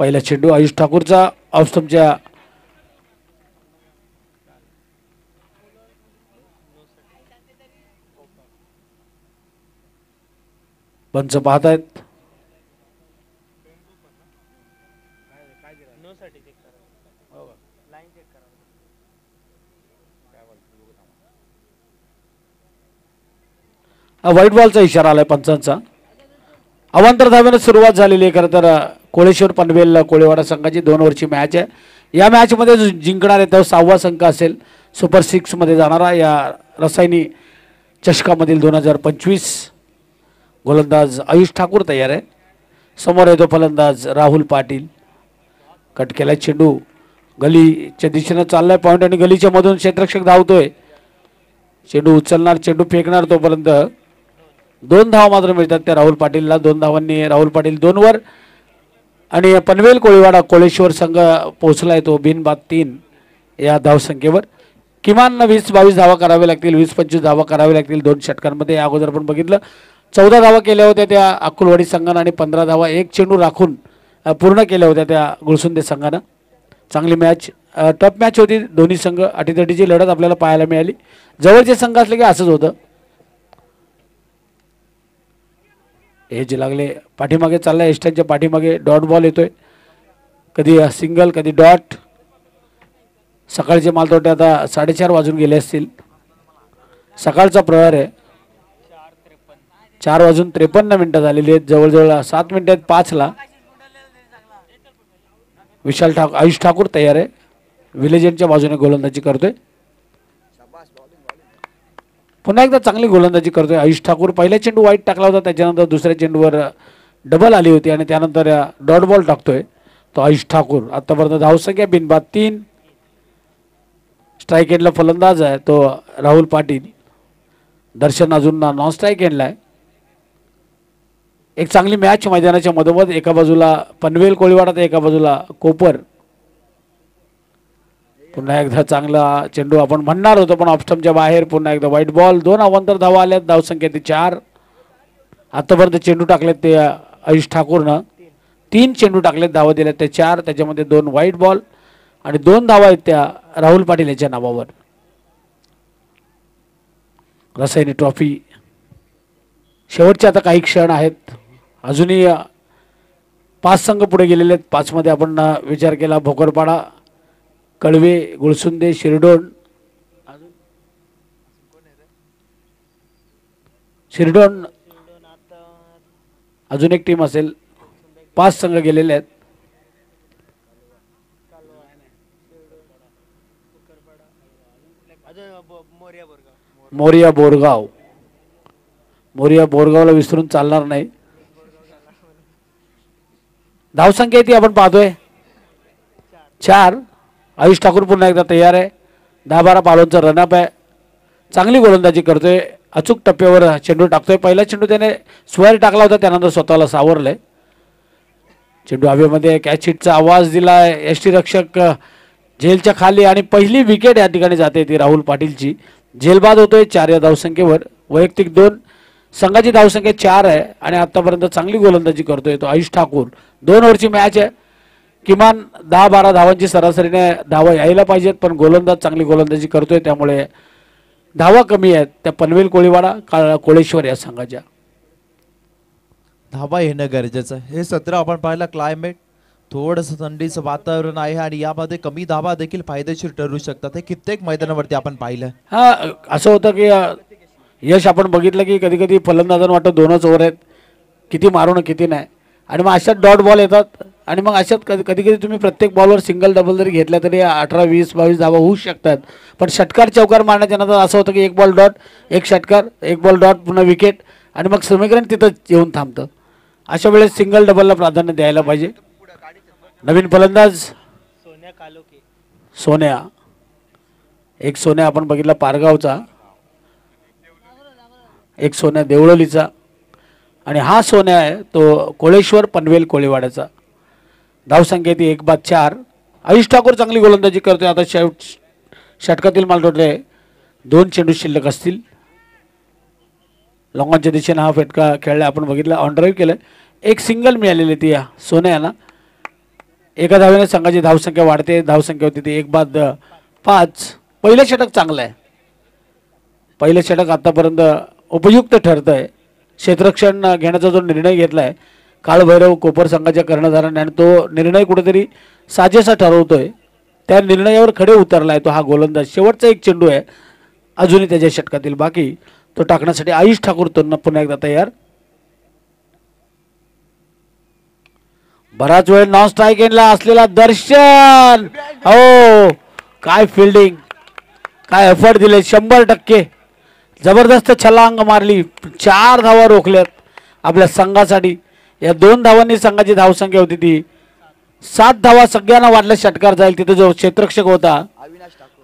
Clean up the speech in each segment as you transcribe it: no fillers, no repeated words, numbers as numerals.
पहिला चेंडू आयुष ठाकूरचा ऑफस्टंपच्या पंच पाहतायत. व्हाईट बॉलचा इशारा आलाय पंचांचा. अवांतर धावेने सुरुवात झालेली आहे. खरं तर कोळेश्वर पनवेल कोळेवाडा संघाची 2 ओव्हरची मॅच आहे. या मॅच मध्ये जिंकणार आहे तो 6वा संघ असेल. सुपर 6 मध्ये जाणारा या रसायनी चषकामधील 2025. गोलंदाज आयुष ठाकूर तयार आहे. समोर येतो फलंदाज राहुल पाटील. कट केलाय चेंडू गलीच्या दिशेने चाललाय पॉइंट आणि गलीच्या मधून क्षेत्ररक्षक धावतोय. चेंडू उचलणार चेंडू फेकणार तोपर्यंत 2 धावा मात्र मिळतात त्या राहुल पाटीलला. 2 धावांनी राहुल पाटील 2 वर आणि पनवेल कोळीवाडा कोळेश्वर संघ पोहोचलाय तो बिनबाद 3 या धावसंख्येवर. किमान 20-22 धावा करावे लागतील. 20-25 धावा करावे लागतील 2 षटकांमध्ये. या अगोदर आपण बघितलं 14 धावा केल्या होत्या त्या अक्कलवाडी संघानं आणि 15 धावा एक चेंडू राखून पूर्ण केल्या होत्या त्या गुळसुंदे संघानं. चांगली मॅच टफ मॅच होती. दोन्ही संघ अटीतटीची लढत आपल्याला पाहायला मिळाली. जवळचे संघ असले की असंच होतं. हे जे लागले पाठीमागे चाललाय एस्टनच्या पाठीमागे डॉट बॉल येतोय. कधी सिंगल कधी डॉट. सकाळचे मालतोटे आता 4:30 वाजून गेले असतील. सकाळचा प्रहार आहे. 4:53 झालेली आहेत. जवळजवळ 7 मिनिटात 5ला आयुष ठाकूर तयार आहे. विलेजनच्या बाजूने गोलंदाजी करतोय. पुन्हा एकदा चांगली गोलंदाजी करतोय आयुष ठाकूर. पहिला चेंडू वाईट टाकला होता. त्याच्यानंतर दुसऱ्या चेंडूवर डबल आली होती आणि त्यानंतर डॉट बॉल टाकतोय तो आयुष ठाकूर. आतापर्यंत धावसंख्या बिनबाद 3. स्ट्राईक एंडला फलंदाज आहे तो राहुल पाटील. दर्शन अजून नॉन स्ट्राईक एंडला आहे. एक चांगली मॅच मैदानाच्या मधोमध. एका बाजूला पनवेल कोळीवाडा तर एका बाजूला कोपर. पुन्हा एकदा चांगला चेंडू आपण म्हणणार होतो पण ऑफस्टंपच्या बाहेर. पुन्हा एकदा व्हाईट बॉल. 2 अवांतर धावा आल्यात. धावसंख्या ती 4. आतापर्यंत चेंडू टाकलेत ते आयुष ठाकूरनं. 3 चेंडू टाकलेत. धावा दिल्यात ते 4. त्याच्यामध्ये 2 व्हाईट बॉल आणि 2 धावा आहेत त्या राहुल पाटील यांच्या नावावर. रसायनी ट्रॉफी शेवटचे आता काही क्षण आहेत. अजूनही 5 संघ पुढे गेलेले आहेत. 5 मध्ये आपण विचार केला भोकरपाडा, कळवे, गुळसुंदे, शिरडोण. शिरडोण अजून एक टीम असेल. 5 संघ गेलेले आहेत. मोरिया बोरगाव. मोरिया बोरगावला विसरून चालणार नाही. धावसंख्या ती आपण पाहतोय 4. आयुष ठाकूर पुन्हा एकदा तयार आहे. 10-12 पालोंचा रनअप आहे. चांगली गोलंदाजी करतोय. अचूक टप्प्यावर चेंडू टाकतोय. पहिला चेंडू त्याने स्क्वेअर टाकला होता. त्यानंतर स्वतःला सावरलंय. चेंडू हवेमध्ये कॅच हिटचा आवाज दिलाय. एसटी रक्षक झेलच्या खाली आणि पहिली विकेट या ठिकाणी जाते ती राहुल पाटीलची. झेलबाद होतोय 4 या धावसंख्येवर. वैयक्तिक 2. संघाची धावसंख्या 4 आहे आणि आतापर्यंत चांगली गोलंदाजी करतोय तो आयुष ठाकूर. 2 ओव्हरची मॅच आहे. किमान 10-12 धावांची सरासरीने धावा यायला पाहिजेत पण गोलंदाज चांगली गोलंदाजी करतोय त्यामुळे धावा कमी आहेत त्या पनवेल कोळीवाडा कोळेश्वर या संघाच्या. धावा येणं गरजेचं आहे. हे सत्र आपण पाहिलं क्लायमेट थोडंसं थंडीचं वातावरण आहे आणि यामध्ये कमी धावा देखील फायदेशीर ठरू शकतात. हे कित्येक मैदानावरती आपण पाहिलं. हा असं होतं की यश आपण बघितलं की कधी कधी फलंदाजांना वाटतं 2च ओव्हर आहेत किती मारू ना किती नाही आणि मग अशात डॉट बॉल येतात आणि मग अशात कधी कधी तुम्ही प्रत्येक बॉलवर सिंगल डबल जरी घेतला तरी 18, 20, 22 धावा होऊ शकतात. पण षटकार चौकार मारण्याच्या नंतर असं होतं की 1 बॉल डॉट 1 षटकार 1 बॉल डॉट पुन्हा विकेट आणि मग समीकरण तिथं येऊन थांबतं. अशा वेळेस सिंगल डबलला प्राधान्य द्यायला पाहिजे. नवीन फलंदाज सोन्या. एक सोन्या आपण बघितला पारगावचा, एक सोन्या देवळोलीचा आणि हा सोन्या आहे तो कोळेश्वर पनवेल कोळीवाड्याचा. धावसंख्या ती 1-4. आयुष ठाकूर चांगली गोलंदाजी करतोय. आता षटकातील मालटोटले 2 चेंडू शिल्लक असतील. लॉंगॉनच्या दिशेने हा फटका खेळला आपण बघितला. ऑन ड्राईव्ह केलं. एक सिंगल मिळालेली ती सोन्याला एका धावेने संघाची धावसंख्या वाढते. धावसंख्या होती ती 1/5. पहिलं षटक चांगलं आहे. पहिलं षटक आतापर्यंत उपयुक्त ठरतंय. क्षेत्ररक्षण घेण्याचा जो निर्णय घेतलाय काळभैरव कोपर संघाच्या कर्णधाराने आणि तो निर्णय कुठेतरी साजेसा ठरवतोय. त्या निर्णयावर खडे उतरलाय तो हा गोलंदाज. शेवटचा एक चेंडू आहे अजूनही त्याच्या षटकातील बाकी. तो टाकण्यासाठी आयुष ठाकूर पुन्हा एकदा तयार. बराच वेळ नॉन स्ट्राईक एंडला असलेला दर्शन. हो काय फिल्डिंग, काय एफर्ट दिले. 100% जबरदस्त छलांग मारली. 4 धावा रोखल्यात आपल्या संघासाठी. या 2 धावांनी संघाची धावसंख्या होती ती 7 धावा. सगळ्यांना वाटलं षटकार जाईल. तिथे जो क्षेत्ररक्षक होता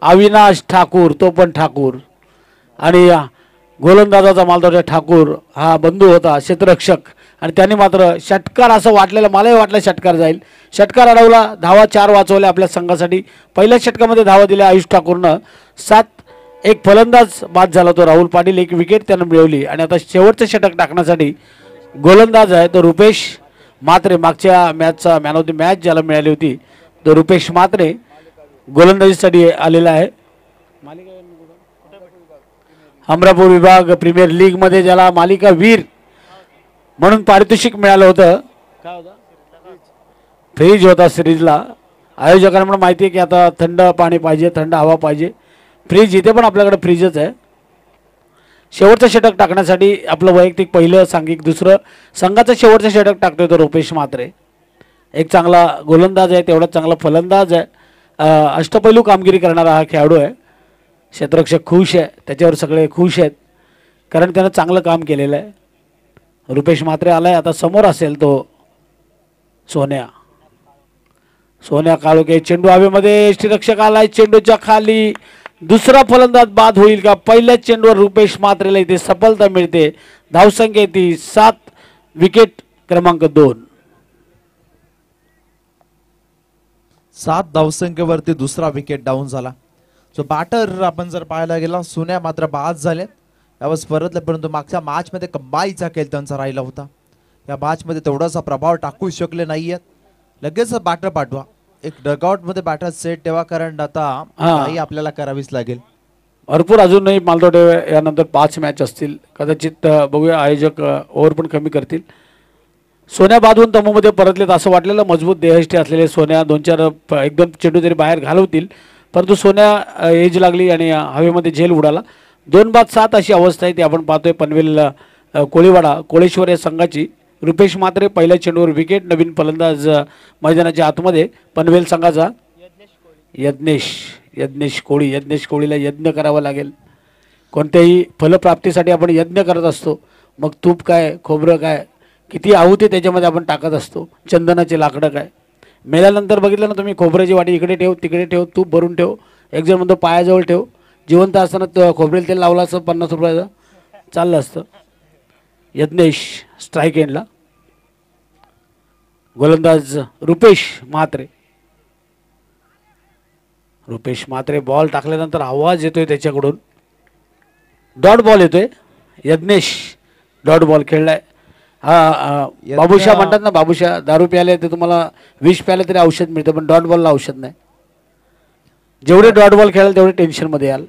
अविनाश ठाकूर तो पण ठाकूर आणि गोलंदाजाचा मालदार ठाकूर हा बंधू होता क्षेत्ररक्षक आणि त्यांनी मात्र षटकार असं वाटलेलं, मलाही वाटलं षटकार जाईल. षटकार अडवला. धावा 4 वाचवल्या आपल्या संघासाठी. पहिल्या षटकामध्ये धावा दिल्या आयुष ठाकूरनं 7. एक फलंदाज बाद झाला तो राहुल पाटील. 1 विकेट त्यानं मिळवली आणि आता शेवटचं षटक टाकण्यासाठी गोलंदाज आहे तो रुपेश म्हात्रे. मागच्या मॅचचा मॅन ऑफ द मॅच ज्याला मिळाली होती तो रुपेश म्हात्रे गोलंदाजीसाठी आलेला आहे. अमरापूर विभाग प्रीमियर लीग मध्ये ज्याला मालिका वीर म्हणून पारितोषिक मिळालं होतं. फ्रीज होता सिरीजला. आयोजकांना माहिती आहे की आता थंड पाणी पाहिजे, थंड हवा पाहिजे. फ्रीज इथे पण आपल्याकडे फ्रीजच आहे. शेवटचं षटक टाकण्यासाठी आपलं वैयक्तिक पहिलं सांघिक दुसरं संघाचं शेवटचं षटक टाकतोय तो रुपेश म्हात्रे. एक चांगला गोलंदाज आहे तेवढाच चांगला फलंदाज आहे. अष्टपैलू कामगिरी करणारा हा खेळाडू आहे. क्षेत्ररक्षक खुश आहे, त्याच्यावर सगळे खुश आहेत कारण त्यानं चांगलं काम केलेलं आहे. रुपेश म्हात्रे आलाय. आता समोर असेल तो सोन्या. सोन्या काळोखे. चेंडू हवेमध्ये. यष्टीरक्षक आलाय चेंडूच्या खाली. दुसरा फलंदाज बाद होईल का? पहिल्याच चेंडूवर रुपेश म्हात्रेला इथे सफलता मिळते. धावसंख्या ती 7. विकेट क्रमांक 2. 7 धावसंख्येवरती दुसरा विकेट डाऊन झाला. जो बॅटर आपण जर पाहायला गेला सोन्या मात्र बाद झाले. यावेळेस परतले परंतु मागच्या मॅच मध्ये कमाईचा खेळ त्यांचा राहिला होता. या मॅच मध्ये तेवढासा प्रभाव टाकू शकले नाहीयेत. लगेच बॅटर पाठवा. एक डगआउट मध्ये बॅटर सेट ठेवा कारण आता काही आपल्याला करावीच लागेल. भरपूर अजूनही मालदोटे यानंतर 5 मॅच असतील. कदाचित बघूया आयोजक ओव्हर पण कमी करतील. सोन्या बादवून तमूमध्ये परतलेत असं वाटलेलं. मजबूत देहष्टी असलेले सोन्या 2-4 1-2 चेंडू तरी बाहेर घालवतील परंतु सोन्या एज लागली आणि हवेमध्ये झेल उडाला. 2-7 अशी अवस्था आहे ती आपण पाहतोय पनवेल कोळीवाडा कोळेश्वर या संघाची. रुपेश म्हात्रे पहिल्या चेंडूवर विकेट. नवीन फलंदाज मैदानाच्या आतमध्ये पनवेल संघाचा यज्ञेश कोळी. यज्ञेश कोळीला यज्ञ करावा लागेल. कोणत्याही फलप्राप्तीसाठी आपण यज्ञ करत असतो. मग तूप काय, खोबरं काय, किती आहुती त्याच्यामध्ये आपण टाकत असतो. चंदनाचे लाकडं काय. मेल्यानंतर बघितलं ना तुम्ही खोबऱ्याची वाटी इकडे ठेव, तिकडे ठेव, तूप भरून ठेव. एक जण म्हणतो पायाजवळ ठेव. जिवंत असताना खोबरेल तेल लावलं असतं 50 रुपयाचं चाललं असतं. यज्ञेश स्ट्राईक एंडला. गोलंदाज रुपेश म्हात्रे. रुपेश म्हात्रे बॉल टाकल्यानंतर आवाज येतोय त्याच्याकडून. डॉट बॉल येतोय. यज्ञेश डॉट बॉल खेळलाय. बाबूशा म्हणतात ना, बाबूशा दारू प्याले ते तुम्हाला विष प्याले तरी औषध मिळतं पण डॉट बॉलला औषध नाही. जेवढे डॉट बॉल खेळाल तेवढे टेन्शनमध्ये याल.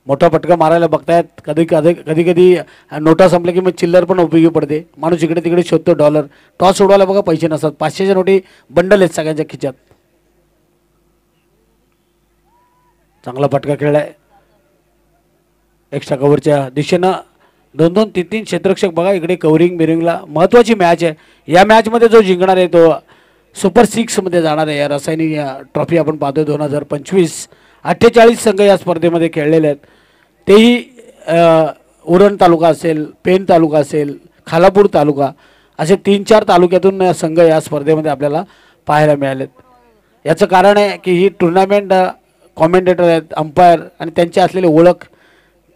मोठा फटका मारायला बघतायत. कधी कधी नोटा संपल्या की मग चिल्लर पण उपयोगी पडते. माणूस इकडे तिकडे शोधतो डॉलर. टॉस उडवायला बघा पैसे नसतात. 500च्या नोटी बंडल आहेत सगळ्यांच्या खिच्यात. चांगला फटका खेळलाय. एक्स्ट्रा कव्हरच्या दिशेनं 2-2 3-3 क्षेत्ररक्षक बघा इकडे कव्हरिंग बिरिंगला. महत्त्वाची मॅच आहे. या मॅचमध्ये जो जिंकणार आहे तो सुपर 6 मध्ये जाणार आहे. या रासायनिक ट्रॉफी आपण पाहतोय 2025. 48 संघ या स्पर्धेमध्ये खेळलेले आहेत. तेही उरण तालुका असेल, पेण तालुका असेल, खालापूर तालुका असे 3-4 तालुक्यातून संघ या स्पर्धेमध्ये आपल्याला पाहायला मिळालेत. याचं कारण आहे की ही टुर्नामेंट कॉमेंटेटर आहेत, अंपायर आणि त्यांची असलेली ओळख,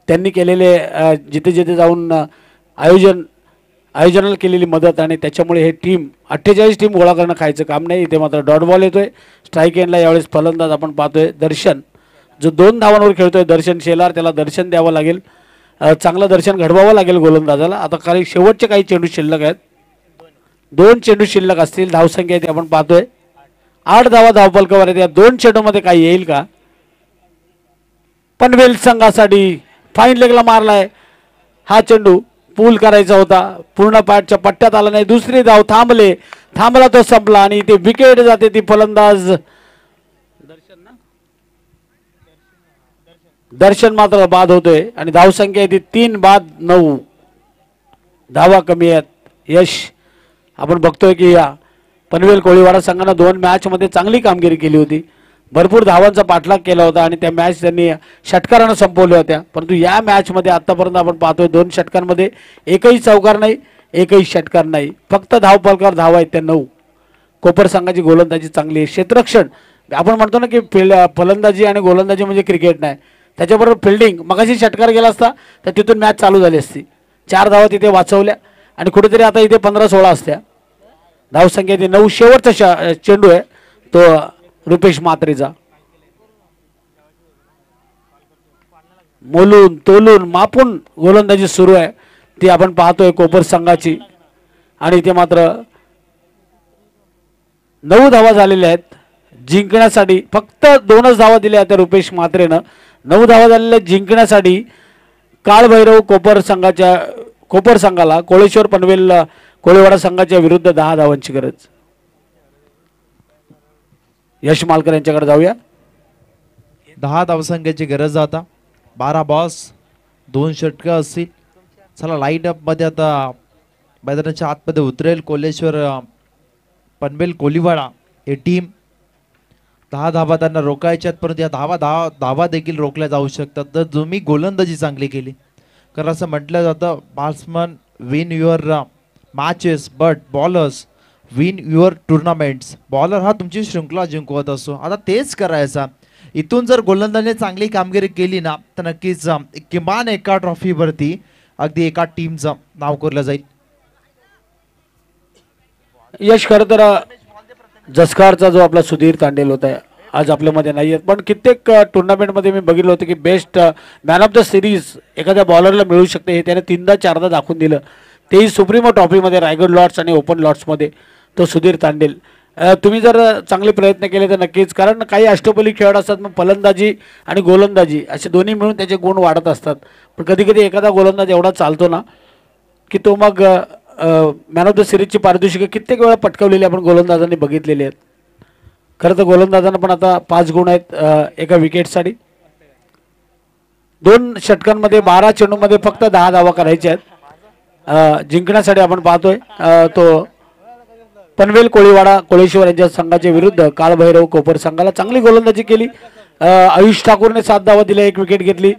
त्यांनी केलेले जिथे जिथे जाऊन आयोजनाला केलेली मदत आणि त्याच्यामुळे हे टीम 48 टीम गोळा करणं खायचं काम नाही. इथे मात्र डॉट बॉल येतोय. स्ट्राईक एंडला यावेळेस फलंदाज आपण पाहतोय दर्शन, जो 2 धावांवर खेळतोय. दर्शन शेलार, त्याला दर्शन द्यावं लागेल. चांगलं दर्शन घडवावं लागेल गोलंदाजाला. आता काही शेवटचे काही चेंडू शिल्लक आहेत. 2 चेंडू शिल्लक असतील. धावसंख्या इथे आपण पाहतोय 8 धावा धावफलकावर आहेत. या 2 चेंडूमध्ये काही येईल का? पनवेल संघासाठी फाईन लेगला मारलाय. हा चेंडू पूल करायचा होता, पूर्ण पॅटच्या पट्ट्यात आला नाही. दुसरी धाव थांबला तो संपला आणि इथे विकेट जाते. ती फलंदाज दर्शन मात्र बाद होतोय आणि धावसंख्या ती 3 बाद 9 धावा कमी आहेत. यश आपण बघतोय की या पनवेल कोळीवाडा संघानं 2 मॅच मध्ये चांगली कामगिरी केली होती. भरपूर धावांचा पाठलाग केला होता आणि त्या मॅच त्यांनी षटकारानं संपवल्या होत्या. परंतु या मॅच मध्ये आतापर्यंत आपण पाहतोय 2 षटकांमध्ये एकही चौकार नाही, एकही षटकार नाही. फक्त धावफलकावर धावा आहेत त्या 9. कोपर संघाची गोलंदाजी चांगली आहे. क्षेत्ररक्षण आपण म्हणतो ना की फलंदाजी आणि गोलंदाजी म्हणजे क्रिकेट नाही, त्याच्याबरोबर फिल्डिंग. मगाशी षटकार गेला असता तर तिथून मॅच चालू झाली असती. 4 धावा तिथे वाचवल्या आणि कुठेतरी आता इथे 15-16 असत्या. धावसंख्या ती 9. शेवटचा चेंडू आहे तो रुपेश म्हात्रेचा. मोलून तोलून मापून गोलंदाजी सुरू आहे ती आपण पाहतोय कोपर संघाची. आणि इथे मात्र 9 धावा झालेल्या आहेत. जिंकण्यासाठी फक्त 2च धावा दिल्या त्या रुपेश म्हात्रेनं. 9 धावा झालेल्या जिंकण्यासाठी काळभैरव कोपर संघाला कोळेश्वर पनवेल कोळीवाडा संघाच्या विरुद्ध 10 धावांची गरज. यश मालकर यांच्याकडे जाऊया. 10 धावसंख्येची गरज आता. 12 बॉस 2 षटकं असतील. चला लाईट अप मध्ये आता मैदानाच्या आतमध्ये उतरेल कोल्हेश्वर पनवेल कोळीवाडा ही टीम. 10 धावा त्यांना रोखायच्यात, परंतु या धावा देखील रोखल्या जाऊ शकतात तर तुम्ही गोलंदाजी चांगली केली. कारण असं म्हटलं जातं batsman win your matches but bowlers win your tournaments. Bowler हा तुमची शृंखला जिंकवत असतो. आता तेच करायचा. इथून जर गोलंदाजीने चांगली कामगिरी केली ना तर नक्कीच किमान एका ट्रॉफीवरती अगदी एका टीमचं नाव कोरलं जाईल. यश खरं तर जसकारचा जो आपला सुधीर तांडेल होता आज आपल्यामध्ये नाही आहेत, पण कित्येक टुर्नामेंटमध्ये मी बघितलं होतं की best man of the series एखाद्या बॉलरला मिळू शकते हे त्याने 3दा-4दा दाखवून दिलं. तेही सुप्रीमो ट्रॉफीमध्ये रायगड लॉर्ड्स आणि ओपन लॉर्ड्समध्ये तो सुधीर तांडेल. तुम्ही जर चांगले प्रयत्न केले तर नक्कीच, कारण काही अष्टपैलू खेळाडू असतात मग फलंदाजी आणि गोलंदाजी असे दोन्ही मिळून त्याचे गुण वाढत असतात. पण कधी कधी एखादा गोलंदाज एवढा चालतो ना की तो मग मॅन ऑफ द सिरीजची पारितोषिकं कित्येक वेळा पटकावलेली आपण गोलंदाजांनी बघितलेली आहेत. खरं तर गोलंदाजांना पण आता 5 गुण आहेत एका विकेटसाठी. 2 षटकांमध्ये 12 चेंडूमध्ये फक्त 10 धावा करायच्या आहेत. जिंकण्यासाठी आपण पाहतोय तो पनवेल कोळीवाडा कोळेश्वर यांच्या संघाच्या विरुद्ध काळभैरव कोपर संघाला चांगली गोलंदाजी केली. आयुष ठाकूरने 7 धावा दिल्या, 1 विकेट घेतली.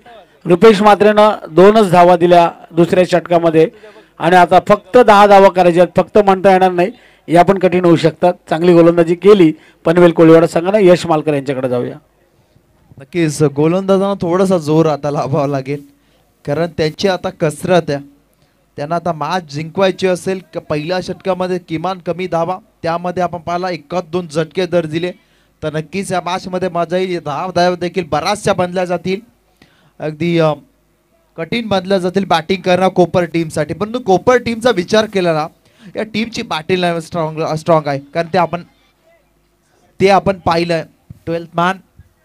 रुपेश म्हात्रेनं 2च धावा दिल्या दुसऱ्या षटकामध्ये आणि आता फक्त 10 धावा करायच्या आहेत. फक्त म्हणता येणार नाही, या पण कठीण होऊ शकतात. चांगली गोलंदाजी केली पनवेल कोळीवाडा संघानं. यश मालकर यांच्याकडे जाऊया. नक्कीच गोलंदाजांना थोडासा जोर आता लावावा लागेल, कारण त्यांची आता कसरत आहे. त्यांना आता मॅच जिंकवायची असेल पहिल्या षटकामध्ये किमान कमी धावा, त्यामध्ये आपण पाहिला 1-2 झटके दर दिले तर नक्कीच या मॅचमध्ये मजा येईल. धावा देखील बऱ्याचशा बनल्या जातील, अगदी कठीण बनल्या जातील बॅटिंग करणं कोपर टीमसाठी. परंतु कोपर टीमचा विचार केला ना या टीमची बॅटिंग लाईन स्ट्रॉंग आहे, कारण ते आपण पाहिलं. 12th मॅन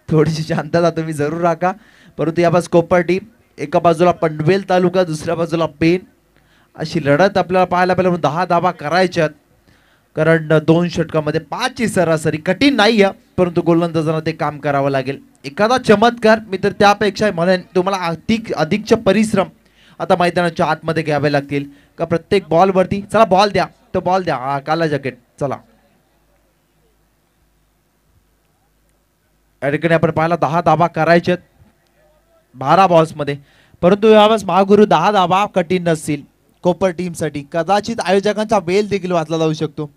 थोडीशी शांतता तुम्ही जरूर राखा. परंतु याबाज कोपर टीम एका बाजूला पनवेल तालुका दुसऱ्या बाजूला पेन अशी लढत आपल्याला पाहायला पाहिजे. 10 धावा करायच्यात, कारण 2 षटकामध्ये 5ची सरासरी कठीण नाही आहे, परंतु गोलंदाजांना ते काम करावं लागेल. एखादा चमत्कार मी तर त्यापेक्षा म्हणेन तुम्हाला अधिकचे परिश्रम आता मैदानाच्या आतमध्ये घ्यावे लागतील. का प्रत्येक बॉलवरती चला बॉल द्या, तो बॉल द्या, काला जॅकेट चला. या ठिकाणी आपण पाहिला 10 धावा करायच्यात 12 बॉल्समध्ये, परंतु यावेळेस महागुरु 10 धावा कठीण नसतील कोपर टीमसाठी. कदाचित आयोजकांचा वेल देखील वाचला जाऊ शकतो.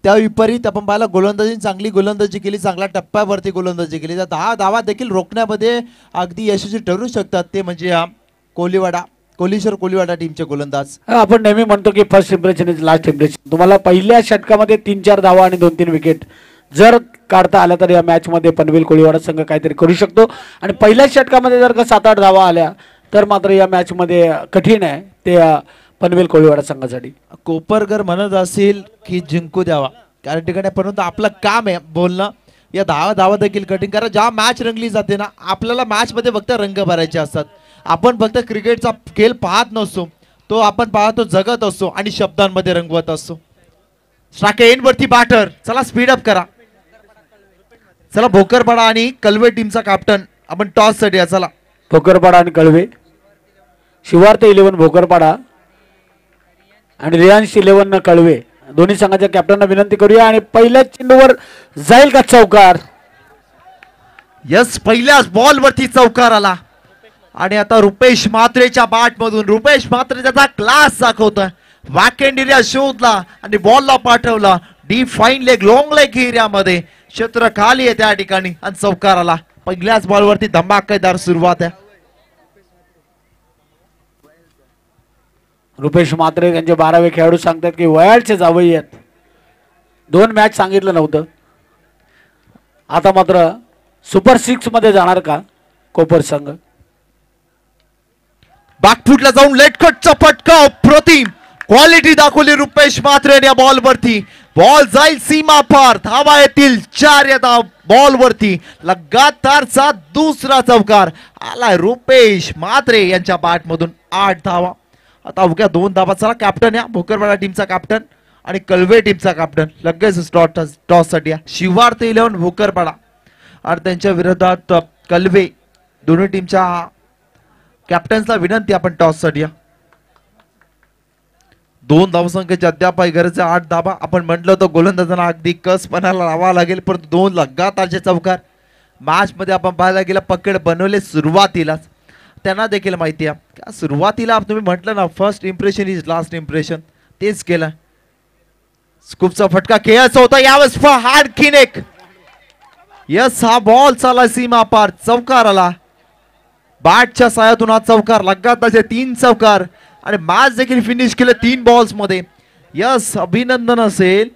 त्या विपरीत आपण पाहिला गोलंदाजी चांगली गोलंदाजी केली, चांगल्या टप्प्यावरती गोलंदाजी केली तर 10 धावा देखील रोखण्यामध्ये अगदी यशस्वी ठरू शकतात. ते म्हणजे कोल्हेश्वर कोळीवाडा टीमचे गोलंदाज. आपण नेहमी म्हणतो की first impression is last impression. तुम्हाला पहिल्या षटकामध्ये 3-4 धावा आणि 2-3 विकेट जर काढता आल्या तर या मॅच मध्ये पनवेल कोळीवाडा संघ काहीतरी करू शकतो. आणि पहिल्या षटकामध्ये जर का 7-8 धावा आल्या तर मात्र या मॅच मध्ये कठीण आहे ते पनवेल कोळीवाडा संघासाठी. कोपरकर म्हणत असेल की जिंकू द्यावा, कारण ठिकाणी परंतु आपलं काम आहे बोलणं, या धावा देखील कटिंग करा. जेव्हा मॅच रंगली जाते ना, आपल्याला मॅच मध्ये फक्त रंग भरायचे असतात. आपण फक्त क्रिकेटचा खेळ पाहत नसतो, तो आपण पाहतो जगत असतो आणि शब्दांमध्ये रंगवत असतो. स्ट्राइक एंड वरती बॅटर, चला स्पीड अप करा. चला भोकरपाडा आणि कलवे टीमचा कॅप्टन आपण टॉस साठी या. चला भोकरपाडा आणि कळवे, शिवार्थ 11 भोकरपाडा आणि रियांश 11 कळवे, दोन्ही संघाच्या कॅप्टनना विनंती करूया. आणि पहिल्याच चेंडूवर जाईल का चौकार? यस, पहिल्याच बॉल वरती चौकार आला. आणि आता रुपेश म्हात्रेच्या बॅट मधून, रुपेश म्हात्रे त्याचा क्लास दाखवतोय. वॅकेंड एरिया शोधला आणि बॉलला पाठवला deep fine leg, long leg एरियामध्ये. क्षेत्र खाली आहे त्या ठिकाणी आणि चौकार आला. पहिल्याच बॉल वरती धमाकेदार सुरुवात आहे. रुपेश म्हात्रे त्यांचे 12वे खेळाडू सांगतात की वयाळचे जावई आहेत. 2 मॅच सांगितलं नव्हतं, आता मात्र सुपर 6 मध्ये जाणार का कोपर संघ? बॅकफुटला जाऊन लेटकटचा फटका, अप्रतिम क्वालिटी दाखवली रुपेश म्हात्रे या बॉल वरती. बॉल जाईल सीमा पार, धावा येतील 4 या बॉल वरती. लगातारचा दुसरा चौकार आलाय रुपेश म्हात्रे यांच्या बॅट मधून. 8 धावा. आता अवघ्या 2 धावा. चला कॅप्टन या भोकरवाडा टीमचा कॅप्टन आणि कलवे टीमचा कॅप्टन लगेच टॉस साठी या. शिवार्थ 11 भोकरपाडा आणि त्यांच्या विरोधात कलवे, दोन्ही टीमच्या कॅप्टन्सला विनंती आपण टॉस साठी या. 2 धावसंख्येची अद्याप गरज आहे. 8 धावा. आपण म्हटलं होतं गोलंदाजांना अगदी कसपणाला लावा लागेल, परंतु 2 लगातारचे चौकार मॅच मध्ये आपण पाहायला गेला. पकड बनवले सुरुवातीलाच, त्यांना देखील माहिती आहे सुरुवातीला तुम्ही म्हटलं ना first impression is last impression, तेच केलं. स्कूपचा फटका खेळायचा होता यावेळेस आणखीन एक. यस, हा बॉल चाला सीमा पार, चौकार आला. बॅटच्या साह्यातून हा चौकार, लगातारचे 3 चौकार आणि मॅच देखील फिनिश केलं 3 बॉल्स मध्ये. यस, अभिनंदन असेल